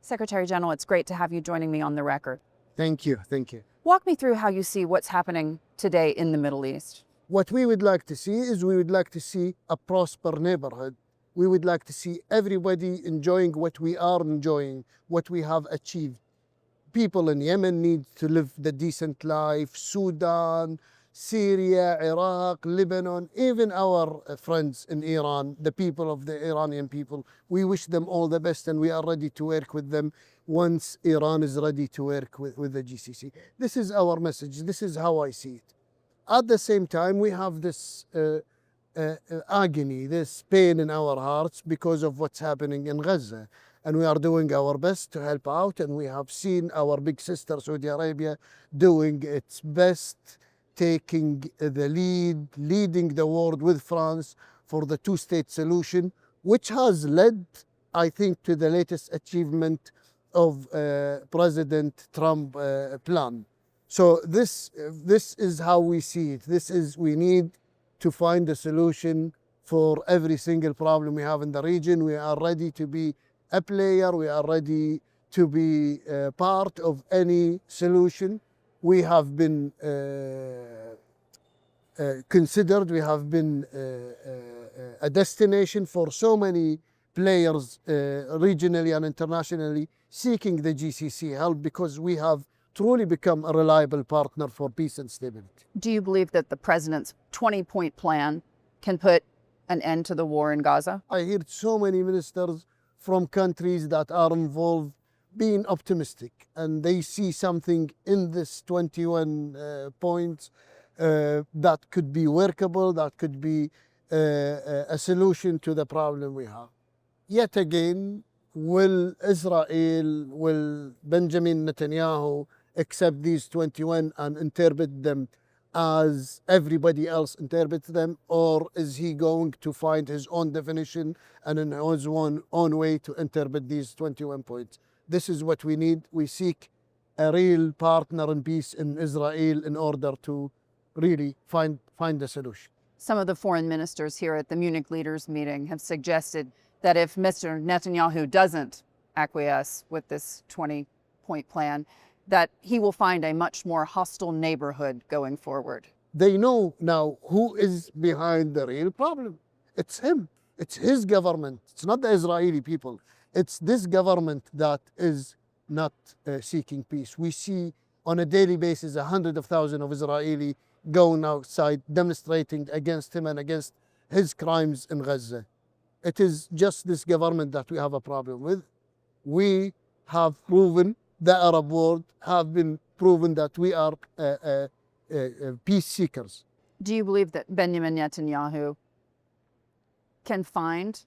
Secretary General, it's great to have you joining me on the record. Thank you, thank you. Walk me through how you see what's happening today in the Middle East. What we would like to see is we would like to see a prosper neighborhood. We would like to see everybody enjoying what we are enjoying, what we have achieved. People in Yemen need to live the decent life, Sudan, Syria, Iraq, Lebanon, even our friends in Iran, the people of the Iranian people, we wish them all the best and we are ready to work with them once Iran is ready to work with the GCC. This is our message. This is how I see it. At the same time, we have this agony, this pain in our hearts because of what's happening in Gaza. And we are doing our best to help out. And we have seen our big sister, Saudi Arabia, doing its best, taking the lead, leading the world with France for the two-state solution, which has led, I think, to the latest achievement of President Trump plan. So this is how we see it. We need to find a solution for every single problem we have in the region. We are ready to be a player. We are ready to be part of any solution. We have been considered, we have been a destination for so many players regionally and internationally seeking the GCC help because we have truly become a reliable partner for peace and stability. Do you believe that the president's 20-point plan can put an end to the war in Gaza? I heard so many ministers from countries that are involved being optimistic, and they see something in this 21 points that could be workable, that could be a solution to the problem we have. Yet again, will Benjamin Netanyahu accept these 21 and interpret them as everybody else interprets them, or is he going to find his own definition and in his own way to interpret these 21 points? This is what we need. We seek a real partner in peace in Israel in order to really find a solution. Some of the foreign ministers here at the Munich leaders meeting have suggested that if Mr. Netanyahu doesn't acquiesce with this 20-point plan, that he will find a much more hostile neighborhood going forward. They know now who is behind the real problem. It's him. It's his government. It's not the Israeli people. It's this government that is not seeking peace. We see on a daily basis 100,000 of Israeli going outside demonstrating against him and against his crimes in Gaza. It is just this government that we have a problem with. We have proven, the Arab world have been proven that we are peace seekers. Do you believe that Benjamin Netanyahu can find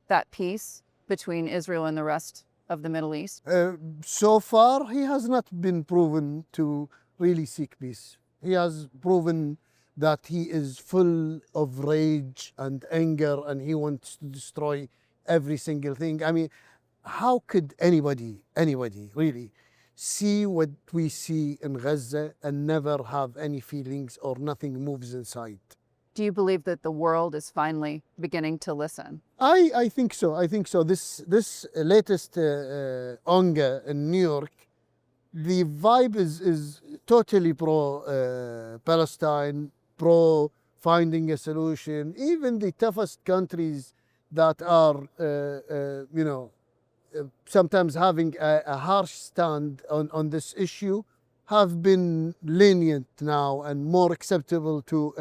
that peace between Israel and the rest of the Middle East? So far, he has not been proven to really seek peace. He has proven that he is full of rage and anger and he wants to destroy every single thing. I mean, how could anybody really see what we see in Gaza and never have any feelings or nothing moves inside? Do you believe that the world is finally beginning to listen? I think so. I think so. This latest ONGA in New York, the vibe is totally pro-Palestine, pro finding a solution. Even the toughest countries that are, sometimes having a harsh stand on this issue have been lenient now and more acceptable to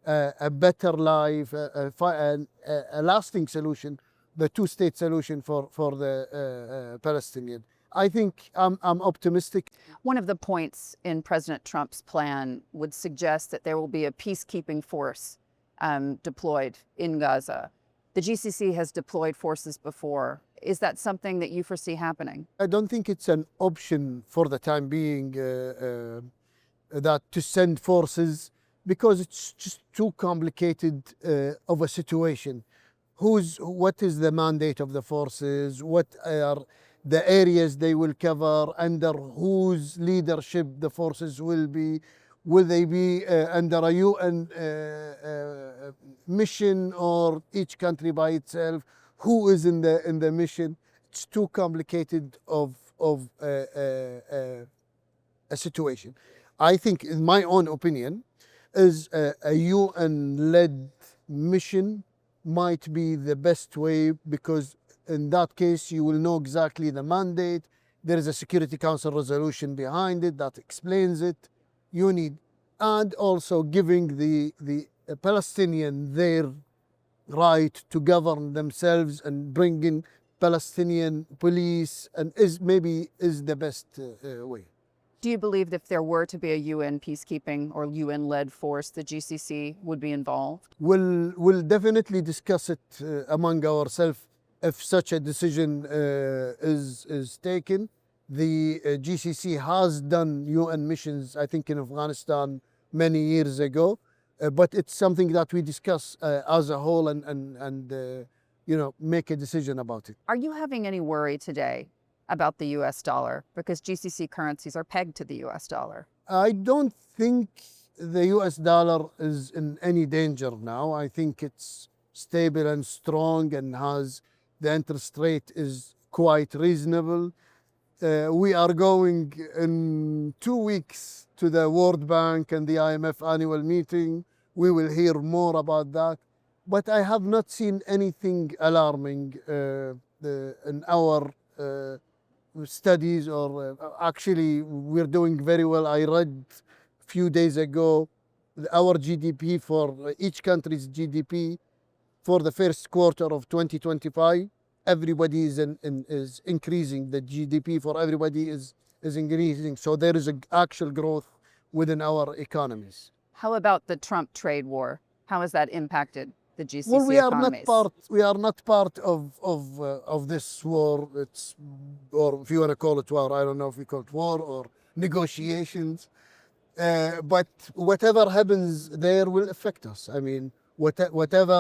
a better life, a lasting solution, the two-state solution for the Palestinian. I think I'm optimistic. One of the points in President Trump's plan would suggest that there will be a peacekeeping force deployed in Gaza. The GCC has deployed forces before. Is that something that you foresee happening? I don't think it's an option for the time being that to send forces, because it's just too complicated of a situation. What is the mandate of the forces? What are the areas they will cover? Under whose leadership the forces will be? Will they be under a UN mission or each country by itself? Who is in the mission? it's too complicated of a situation. I think, in my own opinion, is a UN-led mission might be the best way, because in that case you will know exactly the mandate. There is a Security Council resolution behind it that explains it. You need, and also giving the Palestinian their right to govern themselves and bring in Palestinian police, and is the best way. Do you believe that if there were to be a UN peacekeeping or UN-led force, the GCC would be involved? We'll definitely discuss it among ourselves if such a decision is taken. The GCC has done UN missions, I think, in Afghanistan many years ago, but it's something that we discuss as a whole and make a decision about it. Are you having any worry today about the US dollar, because GCC currencies are pegged to the US dollar? I don't think the US dollar is in any danger now. I think it's stable and strong, and the interest rate is quite reasonable. We are going in 2 weeks to the World Bank and the IMF annual meeting. We will hear more about that. But I have not seen anything alarming in our studies, or actually we're doing very well. I read a few days ago our GDP, for each country's GDP for the first quarter of 2025. Everybody is increasing. The GDP for everybody is increasing. So there is an actual growth within our economies. How about the Trump trade war? How has that impacted the GCC Well, we economies? We are not part of this war. Or if you want to call it war, I don't know if we call it war or negotiations. But whatever happens there will affect us. I mean, whatever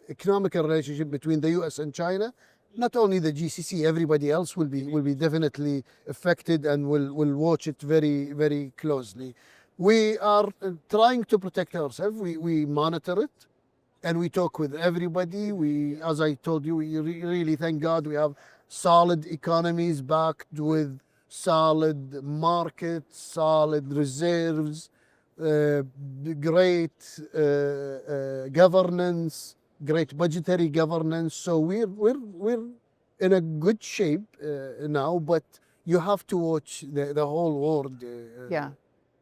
economic relationship between the US and China, not only the GCC, everybody else will be definitely affected, and will watch it very, very closely. We are trying to protect ourselves. We monitor it, and we talk with everybody. As I told you, we really, thank God, we have solid economies backed with solid markets, solid reserves, great governance, great budgetary governance. So we're in a good shape now, but you have to watch the whole world. Yeah.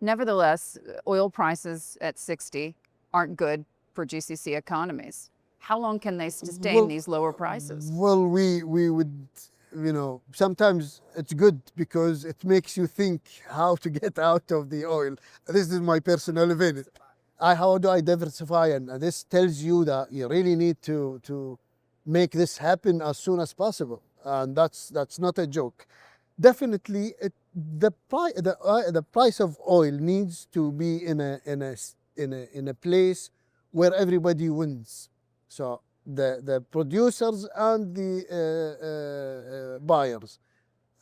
Nevertheless, oil prices at 60 aren't good for GCC economies. How long can they sustain these lower prices? Well, we would, sometimes it's good because it makes you think how to get out of the oil. This is my personal opinion. How do I diversify? And this tells you that you really need to make this happen as soon as possible. And that's not a joke. Definitely, the price of oil needs to be in a place where everybody wins. So the producers and the buyers.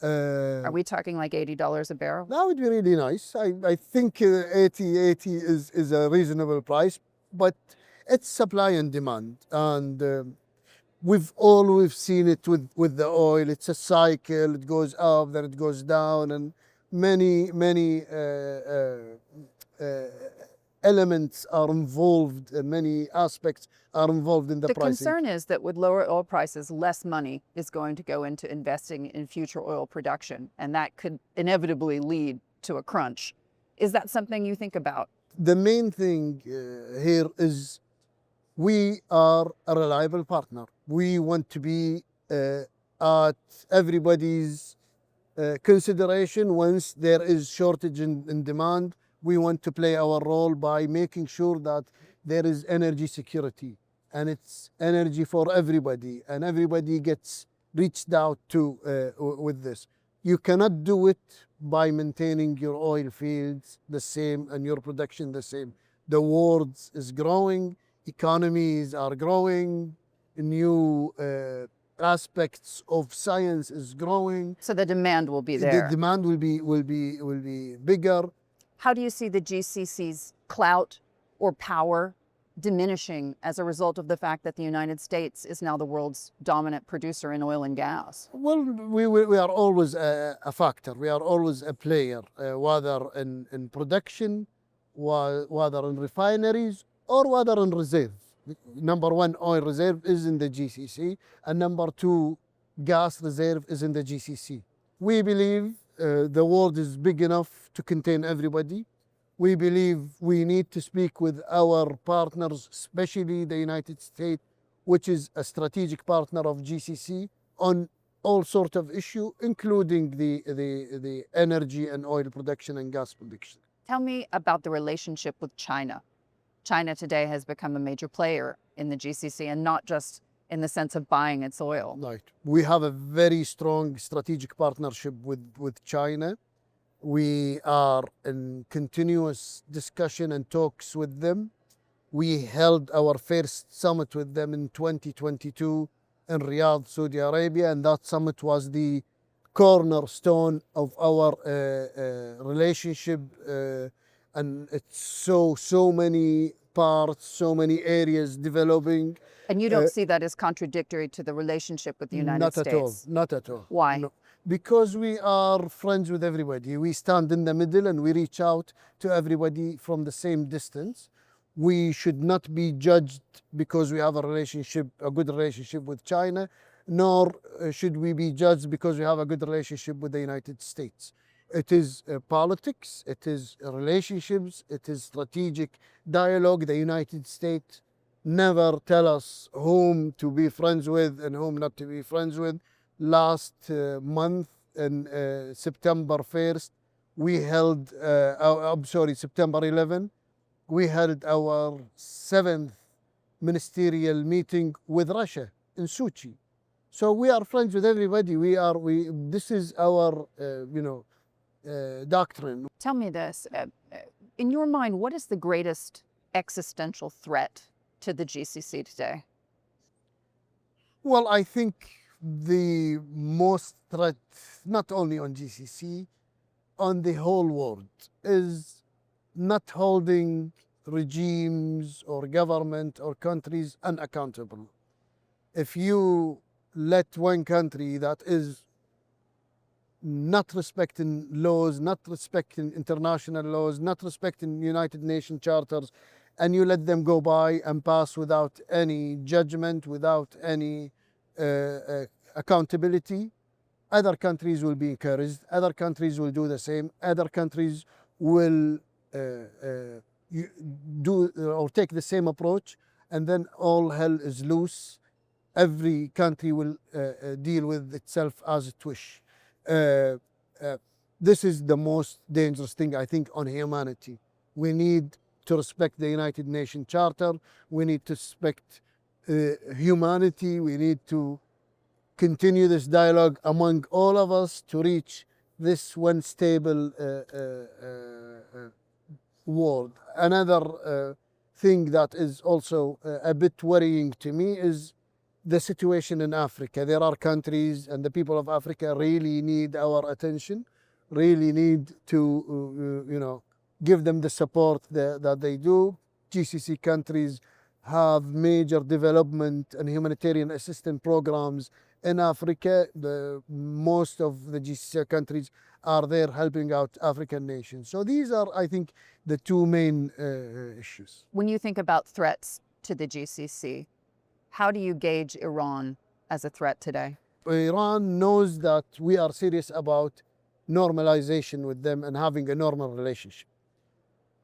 Are we talking like $80 a barrel? That would be really nice. I think 80 is a reasonable price, but it's supply and demand. And we've always seen it with the oil. It's a cycle. It goes up, then it goes down, and many elements are involved, and many aspects are involved in the pricing. The concern is that with lower oil prices, less money is going to go into investing in future oil production, and that could inevitably lead to a crunch. Is that something you think about? The main thing here is we are a reliable partner. We want to be at everybody's consideration once there is shortage in demand. We want to play our role by making sure that there is energy security, and it's energy for everybody, and everybody gets reached out to with this. You cannot do it by maintaining your oil fields the same and your production the same. The world is growing, economies are growing, new aspects of science is growing. So the demand will be there. The demand will be bigger. How do you see the GCC's clout or power diminishing as a result of the fact that the United States is now the world's dominant producer in oil and gas? Well, we are always a factor. We are always a player, whether in production, whether in refineries, or whether in reserve. Number one, oil reserve is in the GCC, and number two, gas reserve is in the GCC. We believe the world is big enough to contain everybody. We believe we need to speak with our partners, especially the United States, which is a strategic partner of GCC, on all sorts of issues, including the energy and oil production and gas production. Tell me about the relationship with China. China today has become a major player in the GCC, and not just in the sense of buying its oil. Right. We have a very strong strategic partnership with China. We are in continuous discussion and talks with them. We held our first summit with them in 2022 in Riyadh, Saudi Arabia, and that summit was the cornerstone of our relationship, and it's so many parts, so many areas developing. And you don't see that as contradictory to the relationship with the United States? Not at all. Why? No. Because we are friends with everybody. We stand in the middle and we reach out to everybody from the same distance. We should not be judged because we have a good relationship with China, nor should we be judged because we have a good relationship with the United States. It is politics, it is relationships, it is strategic dialogue. The United States never tell us whom to be friends with and whom not to be friends with. Last month, in September 1st, we held, September 11, we held our 7th ministerial meeting with Russia in Sochi. So we are friends with everybody. This is our, doctrine. Tell me this. In your mind, what is the greatest existential threat to the GCC today? Well, I think the most threat, not only on GCC, on the whole world, is not holding regimes or government or countries unaccountable. If you let one country that is not respecting laws, not respecting international laws, not respecting United Nations charters, and you let them go by and pass without any judgment, without any accountability, other countries will be encouraged, other countries will do the same, other countries will do or take the same approach, and then all hell is loose. Every country will deal with itself as it wish. This is the most dangerous thing, I think, on humanity. We need to respect the United Nations Charter. We need to respect humanity. We need to continue this dialogue among all of us to reach this one stable world. Another thing that is also a bit worrying to me is the situation in Africa. There are countries, and the people of Africa really need our attention, really need to, give them the support that they do. GCC countries have major development and humanitarian assistance programs in Africa. Most of the GCC countries are there helping out African nations. So these are, I think, the two main issues. When you think about threats to the GCC, how do you gauge Iran as a threat today? Iran knows that we are serious about normalization with them and having a normal relationship.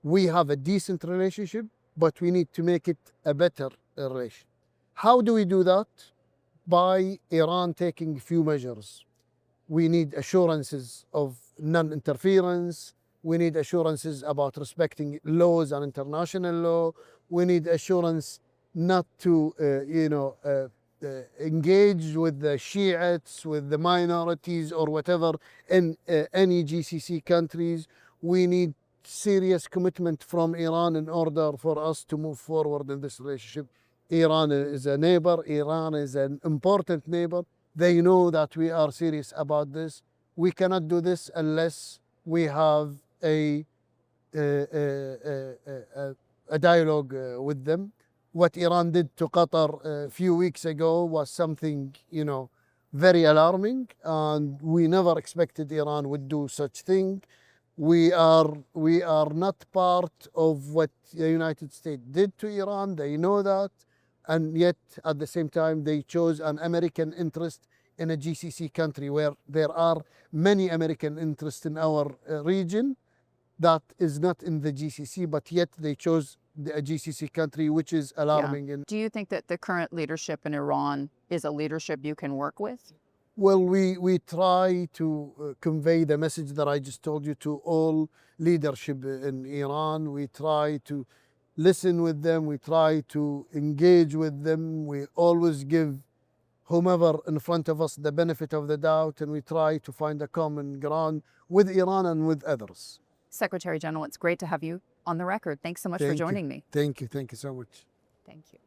We have a decent relationship, but we need to make it a better relation. How do we do that? By Iran taking a few measures. We need assurances of non-interference. We need assurances about respecting laws and international law. We need assurance not to, engage with the Shiites, with the minorities or whatever in any GCC countries. We need serious commitment from Iran in order for us to move forward in this relationship. Iran is a neighbor. Iran is an important neighbor. They know that we are serious about this. We cannot do this unless we have a dialogue with them. what Iran did to Qatar a few weeks ago was something, very alarming, and we never expected Iran would do such thing. We are not part of what the United States did to Iran. They know that, and yet at the same time they chose an American interest in a GCC country where there are many American interests in our region that is not in the GCC, but yet they chose a GCC country, which is alarming. Yeah. Do you think that the current leadership in Iran is a leadership you can work with? Well, we try to convey the message that I just told you to all leadership in Iran. We try to listen with them. We try to engage with them. We always give whomever in front of us the benefit of the doubt, and we try to find a common ground with Iran and with others. Secretary General, it's great to have you on the record. Thanks so much for joining me. Thank you. Thank you so much. Thank you.